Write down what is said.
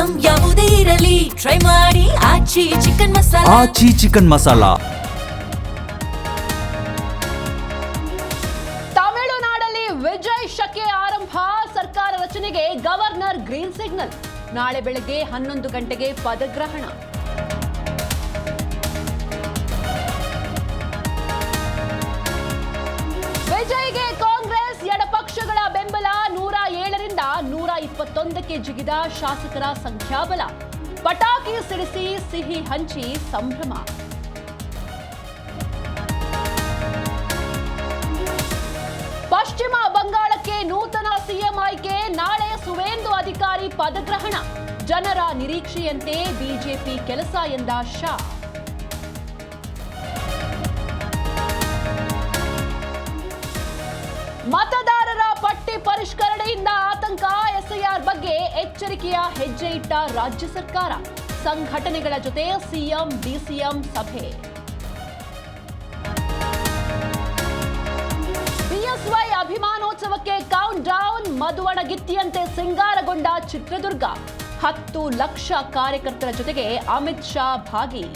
Item ಯಾವುದೇ ಇರಲಿ try ಮಾಡಿ ಆಚಿ ಚಿಕನ್ ಮಸಾಲಾ. ಆಚಿ ಚಿಕನ್ ಮಸಾಲಾ. ತಮಿಳುನಾಡಲ್ಲಿ ವಿಜಯ್ ಶಕೆ ಆರಂಭ. ಸರ್ಕಾರ ರಚನೆಗೆ ಗವರ್ನರ್ ಗ್ರೀನ್ ಸಿಗ್ನಲ್. ನಾಳೆ ಬೆಳಗ್ಗೆ 11 ಗಂಟೆಗೆ ಪದಗ್ರಹಣ. ವಿಜಯ್ಗೆ ಕಾಂಗ್ರೆಸ್ ಎಡಪಕ್ಷಗಳ ಬೆಂಬಲ. 107ರಿಂದ 121ಕ್ಕೆ ಜಿಗಿದ ಶಾಸಕರ ಸಂಖ್ಯಾಬಲ. ಪಟಾಕಿ ಸಿಡಿಸಿ ಸಿಹಿ ಹಂಚಿ ಸಂಭ್ರಮ. ಪಶ್ಚಿಮ ಬಂಗಾಳಕ್ಕೆ ನೂತನ ಸಿಎಂ ಆಯ್ಕೆ. ನಾಳೆ ಸುವೇಂದು ಅಧಿಕಾರಿ ಪದಗ್ರಹಣ. ಜನರ ನಿರೀಕ್ಷೆಯಂತೆ ಬಿಜೆಪಿ ಕೆಲಸ ಎಂದ ಶಾ. ಮತದಾರರ ಪಟ್ಟಿ ಪರಿಷ್ಕರಣೆಯಿಂದ ಆತಂಕ. ಎಸ್ಐಆರ್ ಬಗ್ಗೆ ಎಚ್ಚರಿಕೆಯ ಹೆಜ್ಜೆ ಇಟ್ಟ ರಾಜ್ಯ ಸರ್ಕಾರ. ಸಂಘಟನೆಗಳ ಜೊತೆ ಸಿಎಂ ಡಿಸಿಎಂ ಸಭೆ. ಬಿಎಸ್ವೈ ಅಭಿಮಾನೋತ್ಸವಕ್ಕೆ ಕೌಂಟ್ ಡೌನ್. ಮಧುವಣಗಿತ್ತಿಯಂತೆ ಸಿಂಗಾರಗೊಂಡ ಚಿತ್ರದುರ್ಗ. 10 ಲಕ್ಷ ಕಾರ್ಯಕರ್ತರ ಜೊತೆಗೆ ಅಮಿತ್ ಶಾ ಭಾಗಿ.